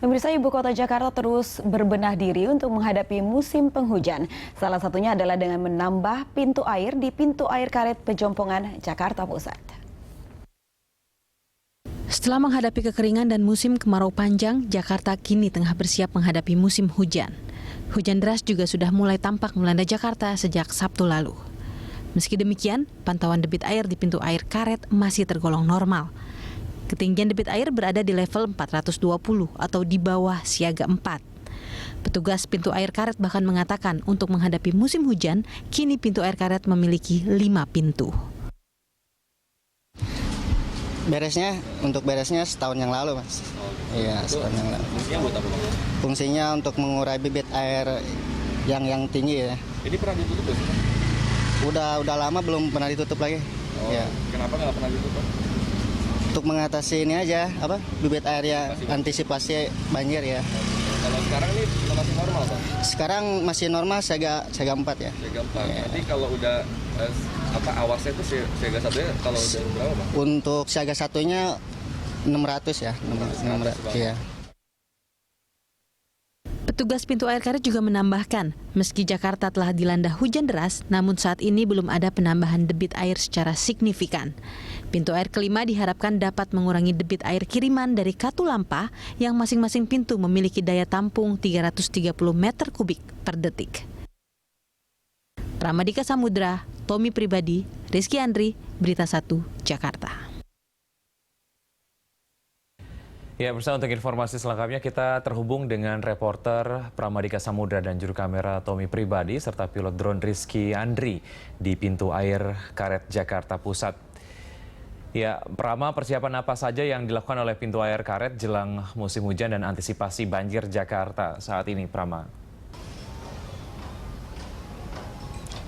Pemirsa, ibu kota Jakarta terus berbenah diri untuk menghadapi musim penghujan. Salah satunya adalah dengan menambah pintu air di pintu air karet Pejompongan, Jakarta Pusat. Setelah menghadapi kekeringan dan musim kemarau panjang, Jakarta kini tengah bersiap menghadapi musim hujan. Hujan deras juga sudah mulai tampak melanda Jakarta sejak Sabtu lalu. Meski demikian, pantauan debit air di pintu air karet masih tergolong normal. Ketinggian debit air berada di level 420 atau di bawah siaga 4. Petugas pintu air karet bahkan mengatakan untuk menghadapi musim hujan, kini pintu air karet memiliki 5 pintu. Beresnya setahun yang lalu, Mas. Iya, setahun yang lalu. Fungsinya buat apa, Bang? Fungsinya untuk mengurai bibit air yang tinggi ya. Ini pernah ditutup ya? Udah lama belum pernah ditutup lagi. Oh, Ya. Kenapa nggak pernah ditutup? Untuk mengatasi ini aja, bibit air ya, antisipasi banjir ya. Kalau sekarang ini masih normal, Bang? Sekarang masih normal siaga 4 ya. Siaga 4. Ya. Nanti kalau udah awasnya itu siaga 1-nya kalau udah berapa, Bang? Untuk siaga 1-nya 600 ya. 600. Iya. Petugas pintu air karet juga menambahkan, meski Jakarta telah dilanda hujan deras, namun saat ini belum ada penambahan debit air secara signifikan. Pintu air kelima diharapkan dapat mengurangi debit air kiriman dari Katulampa yang masing-masing pintu memiliki daya tampung 330 meter kubik per detik. Pramadika Samudra, Tommy Pribadi, Rizky Andri, Berita 1, Jakarta. Ya, bersama untuk informasi selengkapnya kita terhubung dengan reporter Pramadika Samudra dan juru kamera Tommy Pribadi serta pilot drone Rizky Andri di pintu air karet Jakarta Pusat. Ya, Prama, persiapan apa saja yang dilakukan oleh pintu air karet jelang musim hujan dan antisipasi banjir Jakarta saat ini, Prama?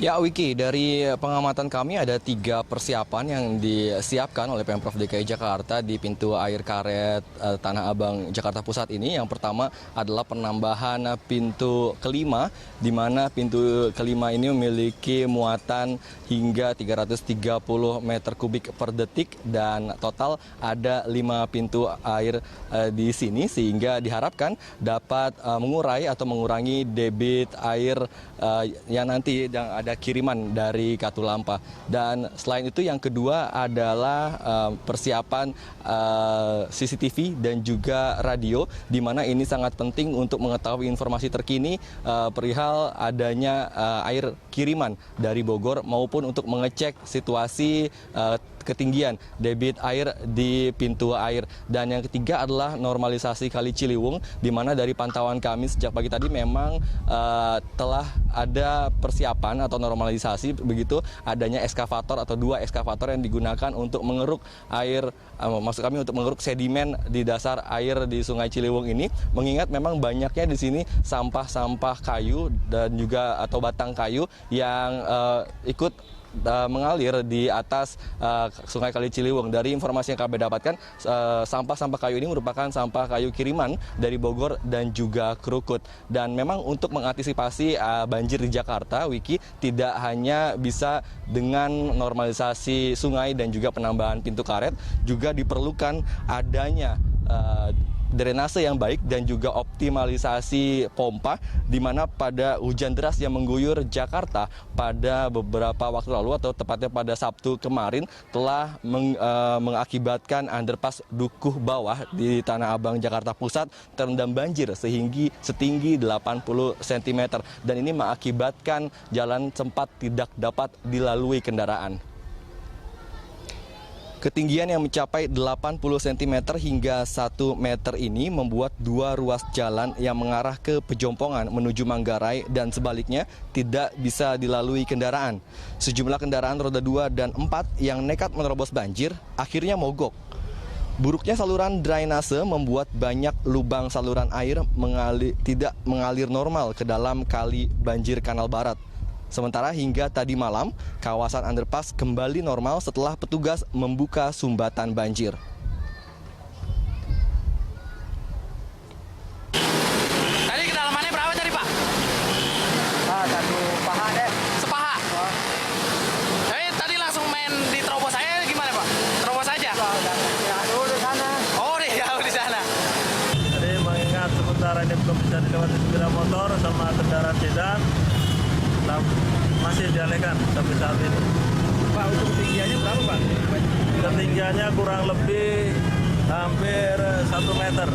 Ya, Wiki, dari pengamatan kami ada 3 persiapan yang disiapkan oleh Pemprov DKI Jakarta di pintu air karet Tanah Abang Jakarta Pusat ini. Yang pertama adalah penambahan pintu kelima, di mana pintu kelima ini memiliki muatan hingga 330 meter kubik per detik dan total ada 5 pintu air di sini sehingga diharapkan dapat mengurai atau mengurangi debit air yang nanti ada kiriman dari Katulampa. Dan selain itu yang kedua adalah persiapan CCTV dan juga radio, di mana ini sangat penting untuk mengetahui informasi terkini perihal adanya air kiriman dari Bogor maupun untuk mengecek situasi ketinggian debit air di pintu air. Dan yang ketiga adalah normalisasi Kali Ciliwung, di mana dari pantauan kami sejak pagi tadi memang telah ada persiapan atau normalisasi, begitu adanya eskavator atau 2 eskavator yang digunakan untuk mengeruk air, maksud kami untuk mengeruk sedimen di dasar air di Sungai Ciliwung ini, mengingat memang banyaknya di sini sampah-sampah kayu dan juga atau batang kayu yang ikut mengalir di atas Sungai Kali Ciliwung. Dari informasi yang kami dapatkan, sampah-sampah kayu ini merupakan sampah kayu kiriman dari Bogor dan juga Krukut. Dan memang untuk mengantisipasi banjir di Jakarta, Wiki, tidak hanya bisa dengan normalisasi sungai dan juga penambahan pintu karet, juga diperlukan adanya drainase yang baik dan juga optimalisasi pompa, di mana pada hujan deras yang mengguyur Jakarta pada beberapa waktu lalu atau tepatnya pada Sabtu kemarin telah mengakibatkan underpass Dukuh Bawah di Tanah Abang Jakarta Pusat terendam banjir setinggi 80 cm dan ini mengakibatkan jalan sempat tidak dapat dilalui kendaraan. Ketinggian yang mencapai 80 cm hingga 1 meter ini membuat 2 ruas jalan yang mengarah ke Pejompongan menuju Manggarai dan sebaliknya tidak bisa dilalui kendaraan. Sejumlah kendaraan roda 2 dan 4 yang nekat menerobos banjir akhirnya mogok. Buruknya saluran drainase membuat banyak lubang saluran air tidak mengalir normal ke dalam kali banjir Kanal Barat. Sementara hingga tadi malam, kawasan underpass kembali normal setelah petugas membuka sumbatan banjir. Tadi kedalamannya berapa tadi, Pak? Satu paha deh. Sepaha. Tapi tadi langsung main diterobos saya gimana, Pak? Terobos aja? Ya dulu di sana. Oh, di jauh di sana. Jadi mengingat untuk bisa dilewati sepeda motor sama kendaraan sedan masih dialihkan sampai saat ini. Pak, untuk ketinggiannya berapa Pak? Ketinggiannya kurang lebih hampir 1 meter.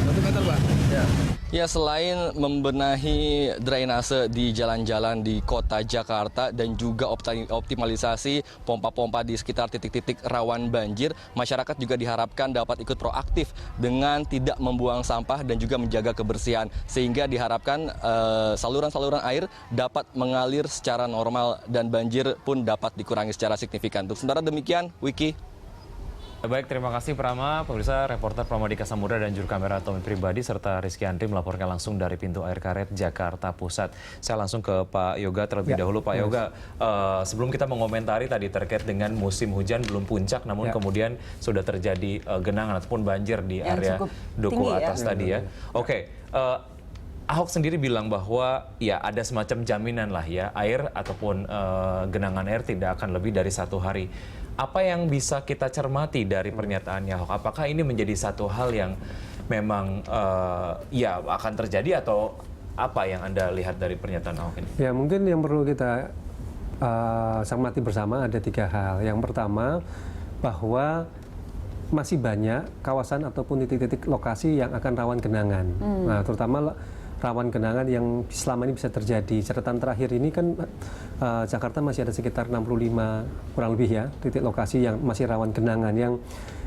1 meter Pak? Ya. Ya, selain membenahi drainase di jalan-jalan di kota Jakarta dan juga optimalisasi pompa-pompa di sekitar titik-titik rawan banjir, masyarakat juga diharapkan dapat ikut proaktif dengan tidak membuang sampah dan juga menjaga kebersihan, sehingga diharapkan saluran-saluran air dapat mengalir secara normal dan banjir pun dapat dikurangi secara signifikan. Untuk sementara demikian, Wiki. Baik, terima kasih Prama. Pemirsa, reporter Pramadika Samudra dan juru kamera Tommy Pribadi serta Rizky Andri melaporkan langsung dari pintu air karet Jakarta Pusat. Saya langsung ke Pak Yoga terlebih dahulu. Pak Yoga, sebelum kita mengomentari tadi terkait dengan musim hujan belum puncak, namun kemudian sudah terjadi genangan ataupun banjir di area Duku Atas tadi ya. Oke. Ahok sendiri bilang bahwa ya ada semacam jaminan lah ya, air ataupun genangan air tidak akan lebih dari 1 hari. Apa yang bisa kita cermati dari pernyataannya Ahok? Apakah ini menjadi satu hal yang memang ya akan terjadi atau apa yang Anda lihat dari pernyataan Ahok ini? Ya, mungkin yang perlu kita cermati bersama ada 3 hal. Yang pertama, bahwa masih banyak kawasan ataupun titik-titik lokasi yang akan rawan genangan. Nah, terutama rawan genangan yang selama ini bisa terjadi. Catatan terakhir ini kan Jakarta masih ada sekitar 65 kurang lebih ya titik lokasi yang masih rawan genangan, yang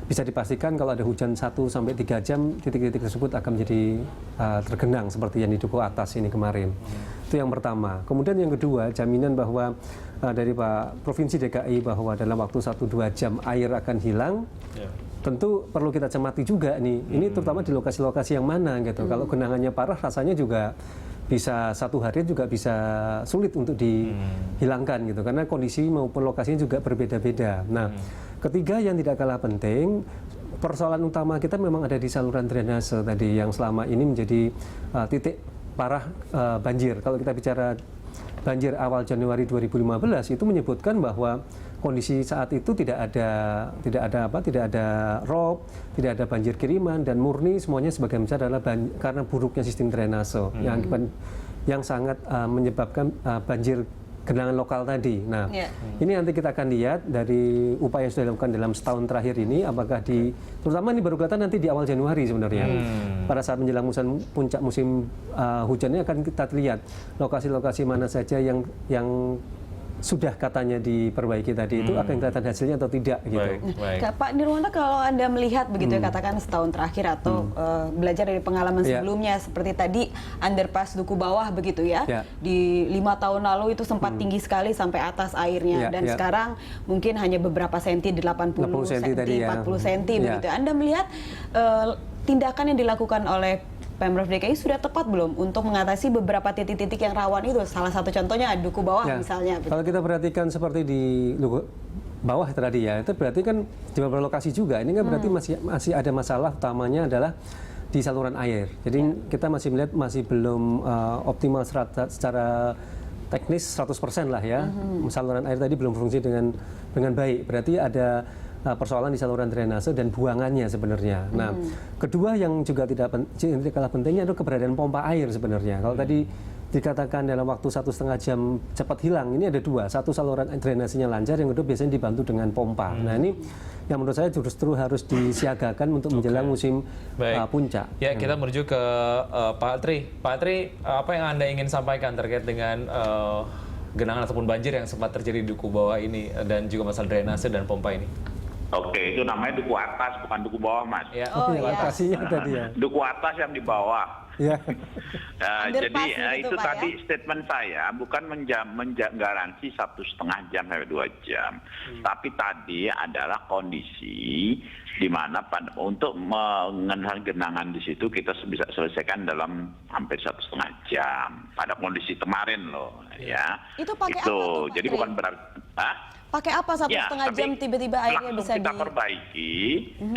bisa dipastikan kalau ada hujan 1-3 jam titik-titik tersebut akan menjadi tergenang seperti yang di Duku Atas ini kemarin. Itu yang pertama. Kemudian yang kedua, jaminan bahwa dari Pak Provinsi DKI bahwa dalam waktu 1-2 jam air akan hilang. Tentu perlu kita cermati juga nih, ini terutama di lokasi-lokasi yang mana gitu. Kalau genangannya parah rasanya juga bisa 1 hari juga bisa sulit untuk dihilangkan gitu, karena kondisi maupun lokasinya juga berbeda-beda. Nah, ketiga yang tidak kalah penting, persoalan utama kita memang ada di saluran drainase tadi yang selama ini menjadi titik parah banjir. Kalau kita bicara banjir awal Januari 2015 itu menyebutkan bahwa kondisi saat itu tidak ada rob, tidak ada banjir kiriman, dan murni semuanya sebagian besar adalah karena buruknya sistem drainase yang sangat menyebabkan banjir genangan lokal tadi. Nah, ini nanti kita akan lihat dari upaya yang sudah dilakukan dalam setahun terakhir ini, apakah terutama ini baru kelihatan nanti di awal Januari sebenarnya. Pada saat menjelang puncak musim hujannya akan kita lihat lokasi-lokasi mana saja yang sudah katanya diperbaiki tadi itu akan kelihatan hasilnya atau tidak gitu. Pak Nirwanto, kalau Anda melihat begitu ya, katakan setahun terakhir atau belajar dari pengalaman sebelumnya seperti tadi underpass Duku Bawah begitu ya, di 5 tahun lalu itu sempat tinggi sekali sampai atas airnya, dan sekarang mungkin hanya beberapa senti, 80 senti, 40 senti begitu. Anda melihat tindakan yang dilakukan oleh Pemprov DKI sudah tepat belum untuk mengatasi beberapa titik-titik yang rawan itu? Salah satu contohnya Duku Bawah misalnya. Kalau kita perhatikan seperti di Duku Bawah tadi ya, itu berarti kan di beberapa lokasi juga. Ini kan berarti masih ada masalah utamanya adalah di saluran air. Jadi kita masih melihat masih belum optimal secara teknis 100% lah ya. Saluran air tadi belum berfungsi dengan baik. Berarti ada persoalan di saluran drainase dan buangannya sebenarnya. Nah, kedua yang juga tidak kalah pentingnya adalah keberadaan pompa air sebenarnya. Kalau tadi dikatakan dalam waktu 1,5 jam cepat hilang, ini ada 2. Satu, saluran drainasenya lancar, yang kedua biasanya dibantu dengan pompa. Nah, ini yang menurut saya justru harus disiagakan untuk menjelang musim puncak. Ya, kita menuju ke Pak Tri. Pak Tri, apa yang Anda ingin sampaikan terkait dengan genangan ataupun banjir yang sempat terjadi di Duku Bawah ini dan juga masalah drainase dan pompa ini? Oke, itu namanya Duku Atas, bukan Duku Bawah, Mas. Lokasinya tadi ya. Duku Atas yang di bawah. Ya. Jadi itu tadi statement saya bukan menggaransi 1,5 jam sampai 2 jam, tapi tadi adalah kondisi di mana untuk mengenal genangan di situ kita bisa selesaikan dalam hampir 1,5 jam pada kondisi kemarin loh, ya. Itu pakai apa tuh, Jadi bukan berarti pakai apa 1,5 jam tiba-tiba airnya bisa kita perbaiki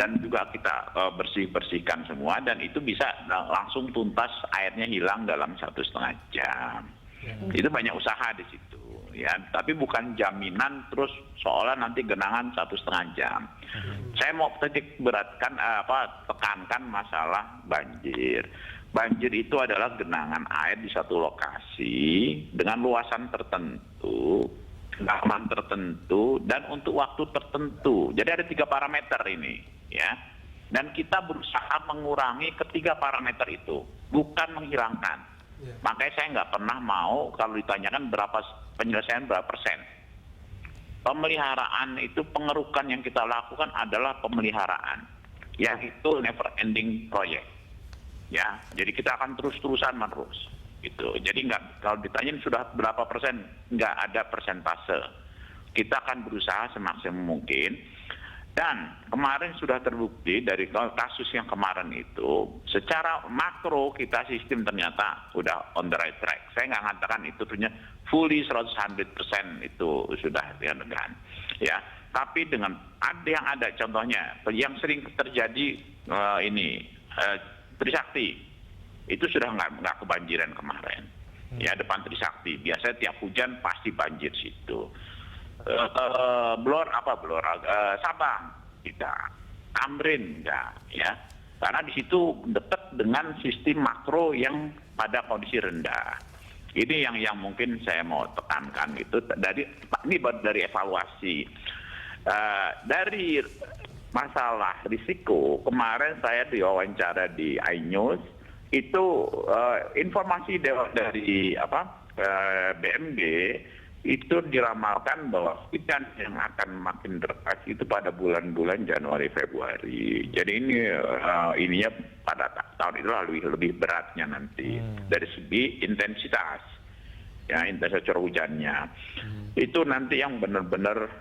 dan juga kita bersihkan semua, dan itu bisa langsung tuntas, airnya hilang dalam 1,5 jam. Itu banyak usaha di situ ya, tapi bukan jaminan terus seolah nanti genangan 1,5 jam. Saya mau tekankan masalah banjir. Banjir itu adalah genangan air di satu lokasi dengan luasan tertentu, kedalaman tertentu, dan untuk waktu tertentu. Jadi ada 3 parameter ini, ya. Dan kita berusaha mengurangi ketiga parameter itu, bukan menghilangkan. Makanya saya nggak pernah mau kalau ditanyakan berapa penyelesaian berapa persen. Pemeliharaan itu, pengerukan yang kita lakukan adalah pemeliharaan, yaitu never ending project. Ya, jadi kita akan terus-terusan menerus. Gitu. Jadi nggak, kalau ditanya sudah berapa persen, nggak ada persentase. Kita akan berusaha semaksimal mungkin. Dan kemarin sudah terbukti dari kasus yang kemarin itu, secara makro kita sistem ternyata udah on the right track. Saya nggak mengatakan itu punya fully 100% itu sudah dilakukan. Ya, tapi dengan ada contohnya yang sering terjadi Trisakti itu sudah nggak kebanjiran kemarin. Ya, depan Trisakti biasanya tiap hujan pasti banjir situ. Sabang tidak, Tamrin enggak, ya, karena di situ dekat dengan sistem makro yang pada kondisi rendah. Ini yang mungkin saya mau tekankan itu dari evaluasi. Dari masalah risiko, kemarin saya diwawancara di iNews itu informasi dari BMG itu diramalkan bahwa hujan yang akan makin deras itu pada bulan-bulan Januari Februari. Jadi ininya pada tahun itu lebih beratnya nanti dari segi intensitas, ya, intensitas curah hujannya. Itu nanti yang benar-benar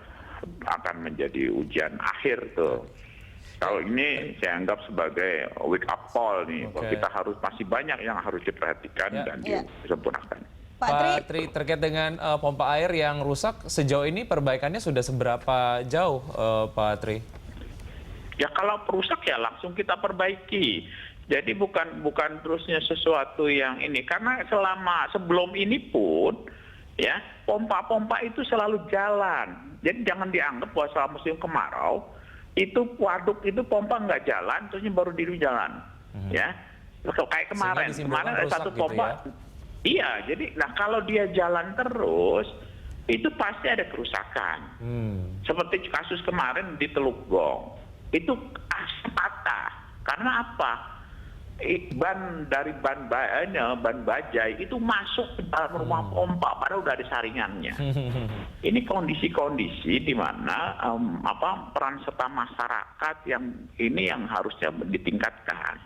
akan menjadi ujian akhir tuh. Kalau ini saya anggap sebagai wake up call nih, bahwa kita masih banyak yang harus diperhatikan dan disempurnakan. Pak Tri, terkait dengan pompa air yang rusak, sejauh ini perbaikannya sudah seberapa jauh, Pak Tri? Ya kalau rusak ya langsung kita perbaiki. Jadi bukan terusnya sesuatu yang ini, karena sebelum ini pun, ya, pompa-pompa itu selalu jalan. Jadi jangan dianggap bahwa selama musim kemarau itu waduk itu pompa nggak jalan, terusnya baru diri jalan, ya. Kayak kemarin ada satu pompa. Gitu ya? Iya, jadi kalau dia jalan terus, itu pasti ada kerusakan. Seperti kasus kemarin di Teluk Gong, itu patah. Karena apa? Ban bajai itu masuk ke dalam rumah pompa, padahal udah ada saringannya. Ini kondisi-kondisi di mana peran serta masyarakat yang harusnya ditingkatkan.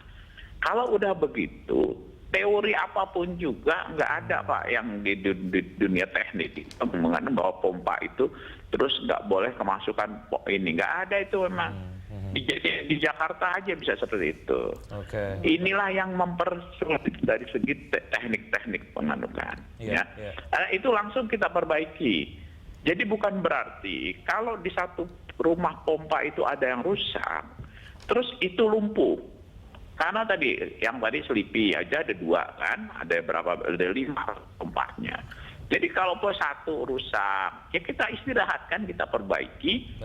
Kalau udah begitu, teori apapun juga nggak ada Pak yang di dunia teknik mengatakan bahwa pompa itu terus nggak boleh kemasukan ini, nggak ada itu memang. Di Jakarta aja bisa seperti itu. Inilah yang mempersulit dari segi teknik-teknik penganukan. Itu langsung kita perbaiki. Jadi bukan berarti kalau di satu rumah pompa itu ada yang rusak, terus itu lumpuh. Karena yang tadi Selipi aja ada 2 kan, ada 5 pompanya. Jadi kalau satu rusak, ya kita istirahatkan, kita perbaiki,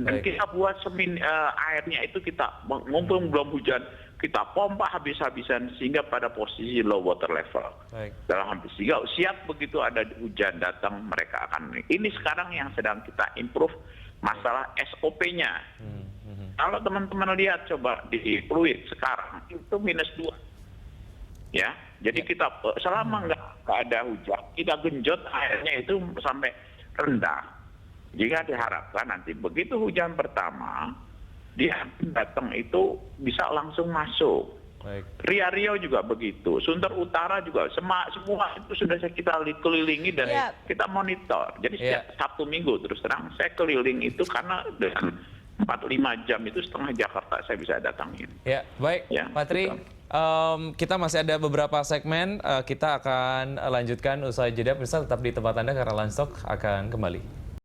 dan kita buat airnya itu kita ngumpul belum hujan, kita pompa habis-habisan sehingga pada posisi low water level. Dalam sehingga siap begitu ada hujan datang mereka akan. Ini sekarang yang sedang kita improve masalah SOP-nya. Kalau teman-teman lihat coba di Pluit sekarang itu -2, ya. Jadi kita selama nggak ada hujan, kita genjot airnya itu sampai rendah. Jika diharapkan nanti begitu hujan pertama, dia datang itu bisa langsung masuk. Riau juga begitu, Sunter Utara juga, semua itu sudah kita kelilingi dan kita monitor. Jadi setiap Sabtu Minggu terus terang saya keliling itu karena dengan 4-5 jam itu setengah Jakarta saya bisa datangin. Ya, baik, Pak Tri. Kita masih ada beberapa segmen, kita akan lanjutkan usai jeda. Pemirsa tetap di tempat Anda karena Landstalk akan kembali.